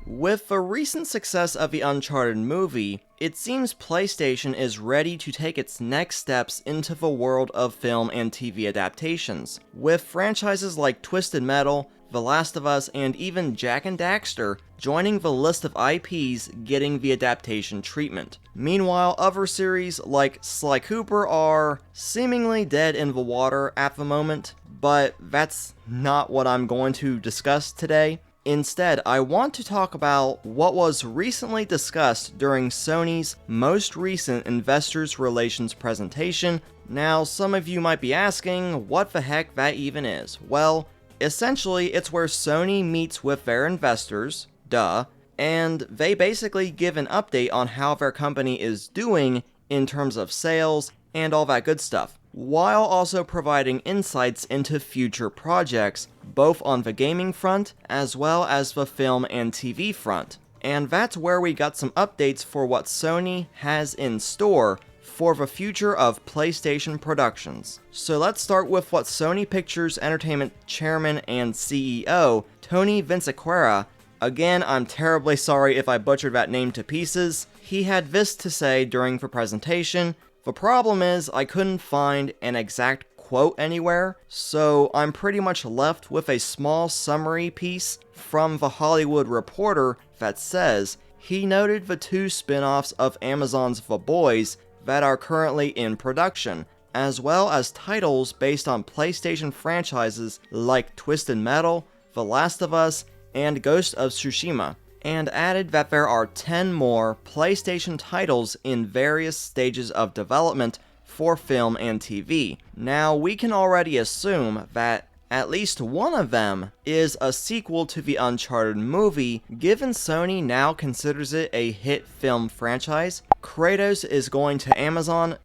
With the recent success of the Uncharted movie, it seems PlayStation is ready to take its next steps into the world of film and TV adaptations, with franchises like Twisted Metal, The Last of Us, and even Jak and Daxter joining the list of IPs getting the adaptation treatment. Meanwhile, other series like Sly Cooper are seemingly dead in the water at the moment, but that's not what I'm going to discuss today. Instead, I want to talk about what was recently discussed during Sony's most recent Investors Relations presentation. Now, some of you might be asking what the heck that even is. Well, essentially, it's where Sony meets with their investors, and they basically give an update on how their company is doing in terms of sales and all that good stuff, while also providing insights into future projects, both on the gaming front as well as the film and TV front. And that's where we got some updates for what Sony has in store for the future of PlayStation productions. So let's start with what Sony Pictures Entertainment Chairman and CEO, Tony Vinciquerra, again, I'm terribly sorry if I butchered that name to pieces, he had this to say during the presentation. The problem is, I couldn't find an exact quote anywhere, so I'm pretty much left with a small summary piece from The Hollywood Reporter that says, he noted the 2 spin-offs of Amazon's The Boys that are currently in production, as well as titles based on PlayStation franchises like Twisted Metal, The Last of Us, and Ghost of Tsushima, and added that there are 10 more PlayStation titles in various stages of development for film and TV. Now, we can already assume that at least one of them is a sequel to the Uncharted movie, given Sony now considers it a hit film franchise. Kratos is going to Amazon,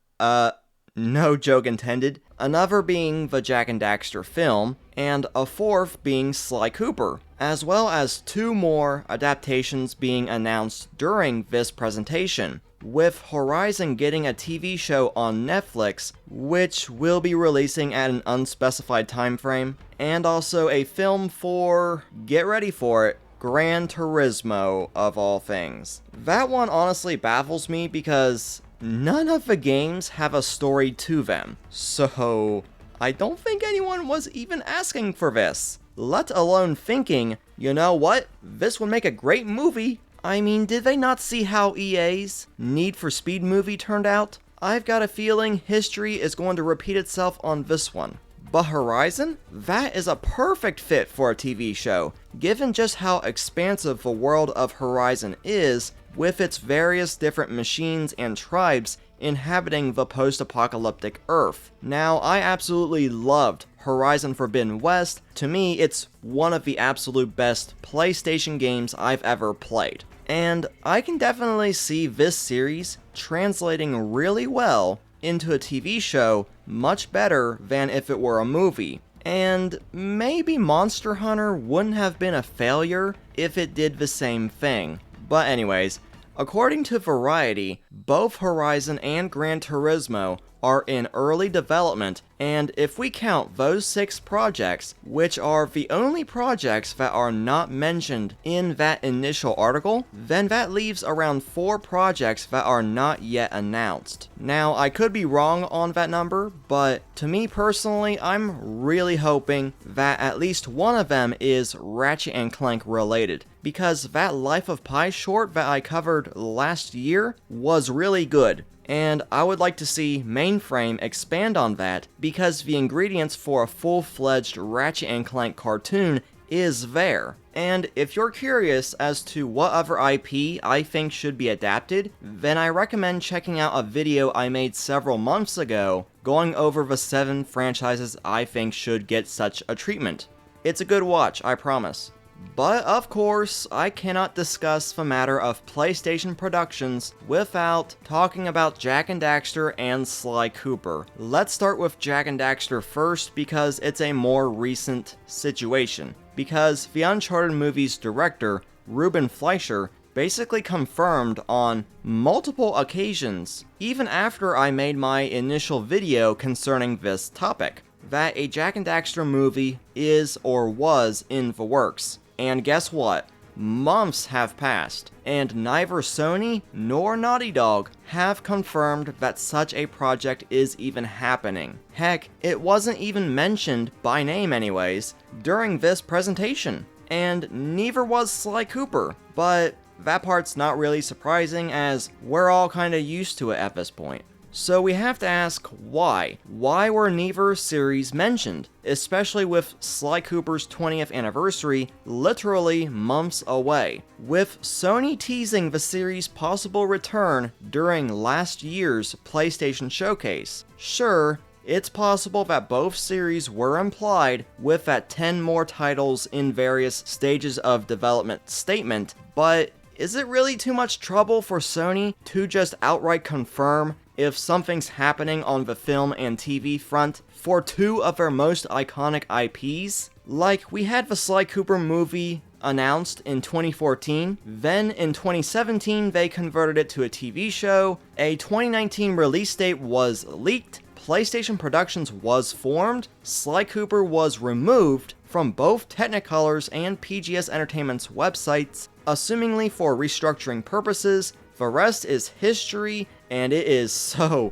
no joke intended, another being the Jak and Daxter film, and a fourth being Sly Cooper, as well as 2 more adaptations being announced during this presentation, with Horizon getting a TV show on Netflix, which will be releasing at an unspecified time frame, and also a film for, get ready for it, Gran Turismo of all things. That one honestly baffles me because none of the games have a story to them, so I don't think anyone was even asking for this, let alone thinking, you know what, this would make a great movie. I mean, did they not see how EA's Need for Speed movie turned out? I've got a feeling history is going to repeat itself on this one. But Horizon? That is a perfect fit for a TV show, given just how expansive the world of Horizon is, with its various different machines and tribes inhabiting the post-apocalyptic Earth. Now, I absolutely loved Horizon Forbidden West. To me, it's one of the absolute best PlayStation games I've ever played. And I can definitely see this series translating really well into a TV show much better than if it were a movie. And maybe Monster Hunter wouldn't have been a failure if it did the same thing. But anyways, according to Variety, both Horizon and Gran Turismo are in early development, and if we count those 6 projects, which are the only projects that are not mentioned in that initial article, then that leaves around 4 projects that are not yet announced. Now, I could be wrong on that number, but to me personally, I'm really hoping that at least one of them is Ratchet and Clank related, because that Life of Pi short that I covered last year was really good. And I would like to see Mainframe expand on that, because the ingredients for a full-fledged Ratchet and Clank cartoon is there. And if you're curious as to what other IP I think should be adapted, then I recommend checking out a video I made several months ago, going over the 7 franchises I think should get such a treatment. It's a good watch, I promise. But of course, I cannot discuss the matter of PlayStation productions without talking about Jak and Daxter and Sly Cooper. Let's start with Jak and Daxter first because it's a more recent situation. Because the Uncharted movie's director, Ruben Fleischer, basically confirmed on multiple occasions, even after I made my initial video concerning this topic, that a Jak Daxter movie is or was in the works. And guess what? Months have passed, and neither Sony nor Naughty Dog have confirmed that such a project is even happening. Heck, it wasn't even mentioned, by name anyways, during this presentation. And neither was Sly Cooper, but that part's not really surprising as we're all kinda used to it at this point. So we have to ask why. Why were neither series mentioned? Especially with Sly Cooper's 20th anniversary literally months away. With Sony teasing the series' possible return during last year's PlayStation showcase. Sure, it's possible that both series were implied with that 10 more titles in various stages of development statement, but is it really too much trouble for Sony to just outright confirm if something's happening on the film and TV front for two of their most iconic IPs? Like, we had the Sly Cooper movie announced in 2014, then in 2017 they converted it to a TV show, a 2019 release date was leaked, PlayStation Productions was formed, Sly Cooper was removed from both Technicolor's and PGS Entertainment's websites, assumingly for restructuring purposes. The rest is history, and it is so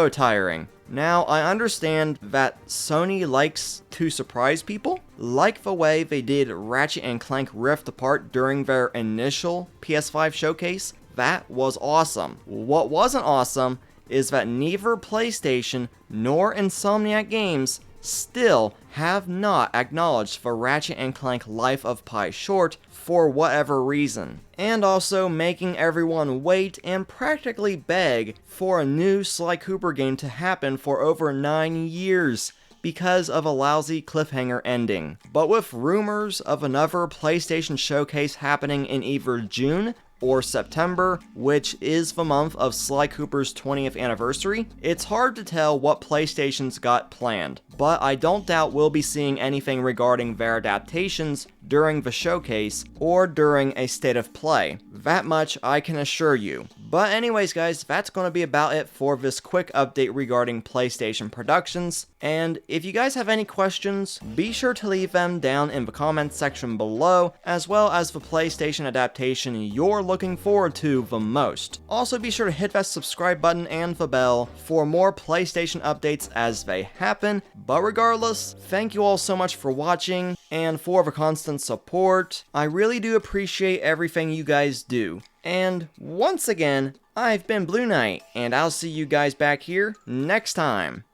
tiring. Now, I understand that Sony likes to surprise people, like the way they did Ratchet and Clank Rift Apart during their initial PS5 showcase. That was awesome. What wasn't awesome is that neither PlayStation nor Insomniac Games still have not acknowledged the Ratchet and Clank Life of Pi short for whatever reason, and also making everyone wait and practically beg for a new Sly Cooper game to happen for over 9 years because of a lousy cliffhanger ending. But with rumors of another PlayStation showcase happening in either June or September, which is the month of Sly Cooper's 20th anniversary, it's hard to tell what PlayStation's got planned, but I don't doubt we'll be seeing anything regarding their adaptations during the showcase or during a state of play. That much I can assure you. But anyways guys, that's going to be about it for this quick update regarding PlayStation Productions, and if you guys have any questions, be sure to leave them down in the comments section below, as well as the PlayStation adaptation you're looking forward to the most. Also be sure to hit that subscribe button and the bell for more PlayStation updates as they happen. But regardless, thank you all so much for watching and for the constant support. I really do appreciate everything you guys do. And once again, I've been Blue Knight, and I'll see you guys back here next time.